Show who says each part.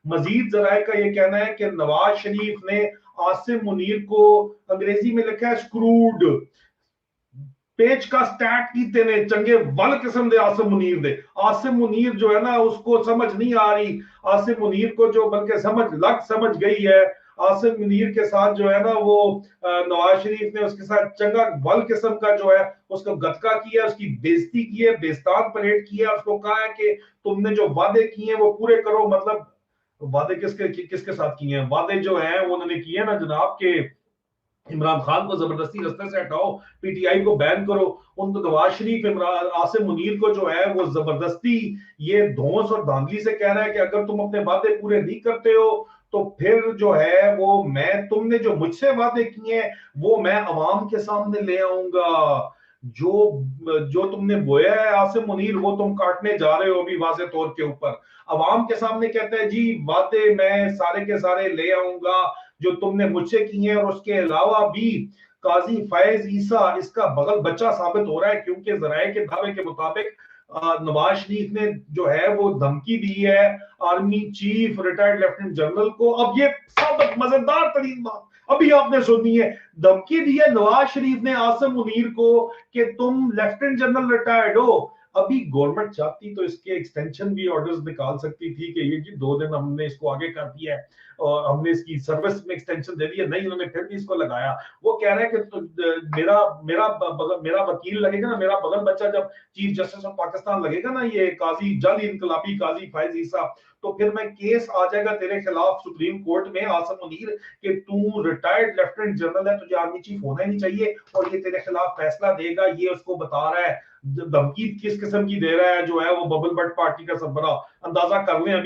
Speaker 1: मजीद जराए का ये कहना है कि नवाज शरीफ ने आसिम मुनीर को, अंग्रेजी में लिखा है स्क्रूड, पेच का स्टैट कीते ने चंगे वल किस्म दे आसिम मुनीर दे। आसिम मुनीर जो है ना उसको समझ नहीं आ रही, आसिम मुनीर को जो बल्कि समझ गई है। आसिम मुनीर के साथ जो है ना वो नवाज शरीफ ने उसके साथ चंगा वल किस्म का जो है उसको गतका किया, उसकी बेइज्जती की है, बेस्तान परेड किया, उसको कहा है कि तुमने जो वादे किए हैं वो पूरे करो। मतलब वादे किसके किसके साथ किए हैं? वादे जो है वो उन्होंने किए ना जनाब के इमरान खान को जबरदस्ती रास्ते से हटाओ, पीटीआई को बैन करो। उनको नवाज शरीफ इमरान आसिम मुनीर को जो है वो जबरदस्ती ये धौंस और धांधली से कह रहा है कि अगर तुम अपने वादे पूरे नहीं करते हो तो फिर जो है वो मैं तुमने जो मुझसे वादे किए हैं वो मैं अवाम के सामने ले आऊंगा। जो जो तुमने बोया है आसिम मुनीर वो तुम काटने जा रहे हो अभी वाजे तौर के ऊपर। अवाम के सामने कहते हैं जी वादे मैं सारे के सारे ले आऊंगा जो तुमने मुझसे की है, और उसके अलावा भी काजी फैज ईसा इसका बगल बच्चा साबित हो रहा है, क्योंकि जराये के दावे के मुताबिक नवाज शरीफ ने जो है वो धमकी दी है army chief retired lieutenant general को। अब ये सब मजेदार तरीन बात अभी आपने सुनी है, धमकी दी है नवाज शरीफ ने आसिम मुनीर को कि तुम लेफ्टिनेंट जनरल रिटायर्ड हो। अभी गवर्नमेंट चाहती तो इसके एक्सटेंशन भी ऑर्डर्स निकाल सकती थी कि ये जी 2 दिन हमने इसको आगे कर दिया है और हमने इसकी सर्विस में एक्सटेंशन दे दी है। नहीं, उन्होंने फिर भी इसको लगाया। वो कह रहे हैं कि तो मेरा मेरा मेरा वकील लगेगा ना, मेरा बगल बच्चा जब चीफ जस्टिस ऑफ पाकिस्तान लगेगा ना, ये काजी जल इनकलाबी काजी फैज ईसा, तो फिर मैं केस आ जाएगा तेरे खिलाफ सुप्रीम कोर्ट में आसिम मुनीर कि तू रिटायर्ड लेफ्टिनेंट जनरल है, तुझे आर्मी चीफ होना ही नहीं चाहिए, और ये तेरे खिलाफ फैसला देगा। ये उसको बता रहा है। धमकी किस किस्म की दे रहा है जो है वो बबल बट पार्टी का सरबराह, अंदाजा कर लें अभी।